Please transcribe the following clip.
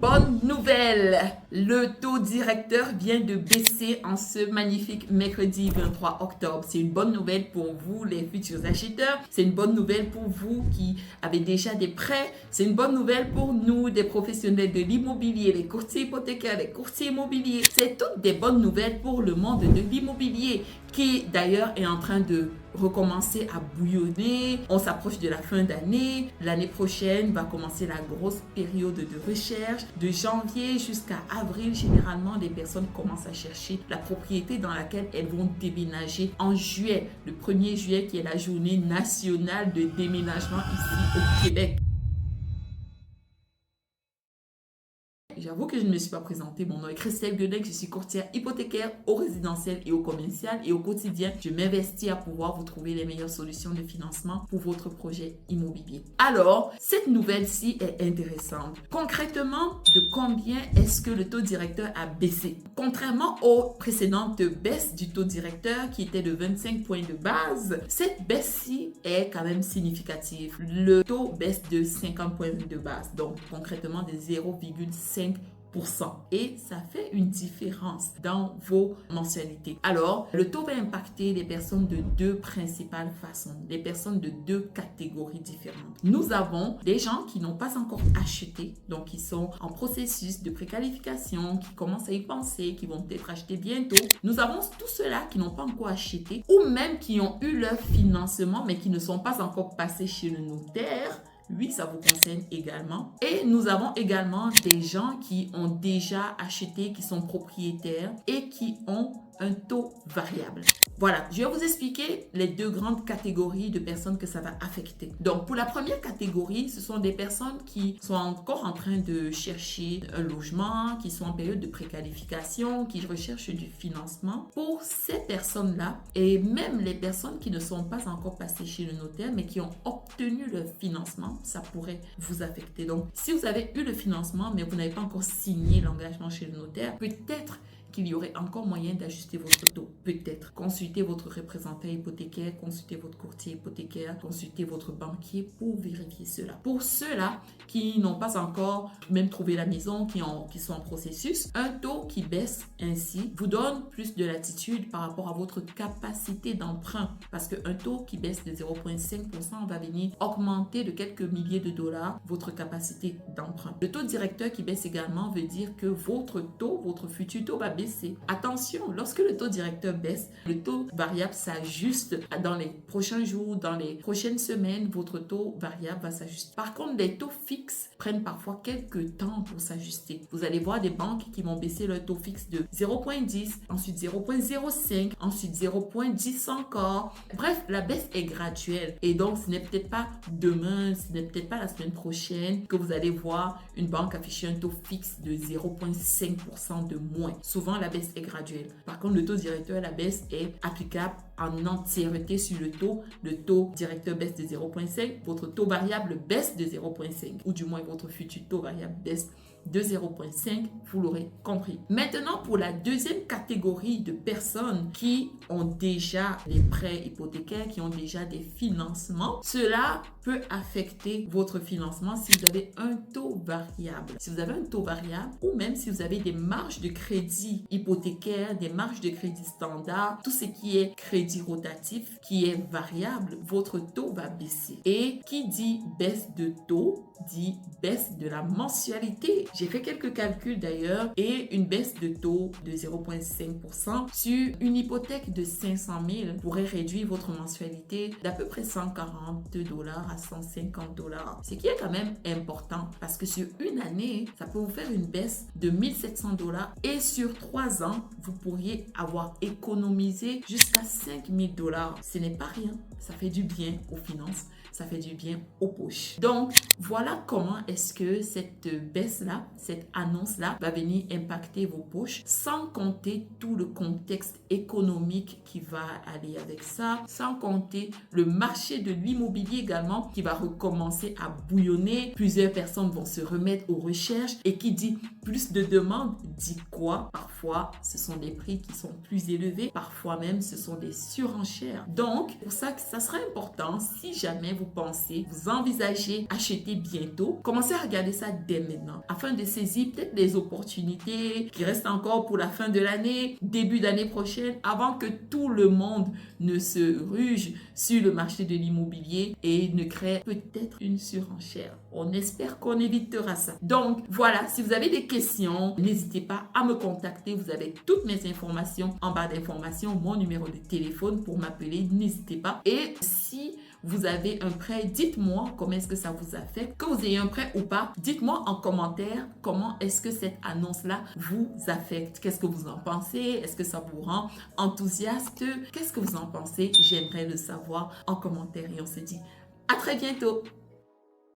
Bonne nouvelle! Le taux directeur vient de baisser en ce magnifique mercredi 23 octobre. C'est une bonne nouvelle pour vous, les futurs acheteurs. C'est une bonne nouvelle pour vous qui avez déjà des prêts. C'est une bonne nouvelle pour nous, des professionnels de l'immobilier, les courtiers hypothécaires, les courtiers immobiliers. C'est toutes des bonnes nouvelles pour le monde de l'immobilier qui d'ailleurs est en train de recommencer à bouillonner. On s'approche de la fin d'année. L'année prochaine va commencer la grosse période de recherche. De janvier jusqu'à avril, généralement, les personnes commencent à chercher la propriété dans laquelle elles vont déménager en juillet. Le 1er juillet qui est la journée nationale de déménagement ici au Québec. J'avoue que je ne me suis pas présentée. Mon nom est Christelle Guenec. Je suis courtière hypothécaire au résidentiel et au commercial. Et au quotidien, je m'investis à pouvoir vous trouver les meilleures solutions de financement pour votre projet immobilier. Alors, cette nouvelle-ci est intéressante. Concrètement, de combien est-ce que le taux directeur a baissé? Contrairement aux précédentes baisses du taux directeur qui était de 25 points de base, cette baisse-ci est quand même significative. Le taux baisse de 50 points de base. Donc, concrètement, de 0,5%. Et ça fait une différence dans vos mensualités. Alors, le taux va impacter les personnes de deux principales façons, les personnes de deux catégories différentes. Nous avons des gens qui n'ont pas encore acheté, donc qui sont en processus de préqualification, qui commencent à y penser, qui vont peut-être acheter bientôt. Nous avons tous ceux-là qui n'ont pas encore acheté ou même qui ont eu leur financement mais qui ne sont pas encore passés chez le notaire. Oui, ça vous concerne également. Et nous avons également des gens qui ont déjà acheté, qui sont propriétaires et qui ont un taux variable. Voilà, je vais vous expliquer les deux grandes catégories de personnes que ça va affecter. Donc, pour la première catégorie, ce sont des personnes qui sont encore en train de chercher un logement, qui sont en période de préqualification, qui recherchent du financement. Pour ces personnes-là, et même les personnes qui ne sont pas encore passées chez le notaire, mais qui ont obtenu le financement, ça pourrait vous affecter. Donc, si vous avez eu le financement, mais vous n'avez pas encore signé l'engagement chez le notaire, peut-être qu'il y aurait encore moyen d'ajuster votre taux. Peut-être. Consultez votre représentant hypothécaire, consultez votre courtier hypothécaire, consultez votre banquier pour vérifier cela. Pour ceux-là qui n'ont pas encore même trouvé la maison, qui sont en processus, un taux qui baisse ainsi vous donne plus de latitude par rapport à votre capacité d'emprunt. Parce qu'un taux qui baisse de 0,5% va venir augmenter de quelques milliers de dollars votre capacité d'emprunt. Le taux directeur qui baisse également veut dire que votre taux, votre futur taux va baisser. Attention, lorsque le taux directeur baisse, le taux variable s'ajuste dans les prochains jours, dans les prochaines semaines, votre taux variable va s'ajuster. Par contre, les taux fixes prennent parfois quelques temps pour s'ajuster. Vous allez voir des banques qui vont baisser leur taux fixe de 0,10, ensuite 0,05, ensuite 0,10 encore. Bref, la baisse est graduelle et donc ce n'est peut-être pas demain, ce n'est peut-être pas la semaine prochaine que vous allez voir une banque afficher un taux fixe de 0,5% de moins. Souvent, la baisse est graduelle. Par contre, le taux directeur, la baisse est applicable en entièreté sur le taux. Le taux directeur baisse de 0,5, votre taux variable baisse de 0,5 ou du moins votre futur taux variable baisse de 0,5, vous l'aurez compris. Maintenant, pour la deuxième catégorie de personnes qui ont déjà des prêts hypothécaires, qui ont déjà des financements, cela peut affecter votre financement si vous avez un taux variable. Si vous avez un taux variable ou même si vous avez des marges de crédit hypothécaires, des marges de crédit standard, tout ce qui est crédit rotatif, qui est variable, votre taux va baisser. Et qui dit baisse de taux, dit baisse de la mensualité. J'ai fait quelques calculs d'ailleurs et une baisse de taux de 0,5% sur une hypothèque de 500 000 pourrait réduire votre mensualité d'à peu près 140 $ à 150 $. Ce qui est quand même important parce que sur une année, ça peut vous faire une baisse de 1 700 $ et sur 3 ans, vous pourriez avoir économisé jusqu'à 5 000 $. Ce n'est pas rien, ça fait du bien aux finances, ça fait du bien aux poches. Donc, voilà comment est-ce que cette baisse-là, cette annonce-là va venir impacter vos poches sans compter tout le contexte économique qui va aller avec ça, sans compter le marché de l'immobilier également qui va recommencer à bouillonner. Plusieurs personnes vont se remettre aux recherches et qui dit plus de demandes dit quoi? Parfois, ce sont des prix qui sont plus élevés. Parfois même, ce sont des surenchères. Donc, pour ça que ça sera important, si jamais vous pensez, vous envisagez acheter bientôt, commencez à regarder ça dès maintenant afin de saisir peut-être des opportunités qui restent encore pour la fin de l'année, début d'année prochaine, avant que tout le monde ne se ruge sur le marché de l'immobilier et ne crée peut-être une surenchère. On espère qu'on évitera ça. Donc, voilà, si vous avez des questions, n'hésitez pas à me contacter. Vous avez toutes mes informations en barre d'informations, mon numéro de téléphone pour m'appeler. N'hésitez pas. Et si vous avez un prêt, dites-moi comment est-ce que ça vous affecte. Que vous ayez un prêt ou pas, dites-moi en commentaire comment est-ce que cette annonce-là vous affecte. Qu'est-ce que vous en pensez? Est-ce que ça vous rend enthousiaste? Qu'est-ce que vous en pensez? J'aimerais le savoir en commentaire et on se dit à très bientôt.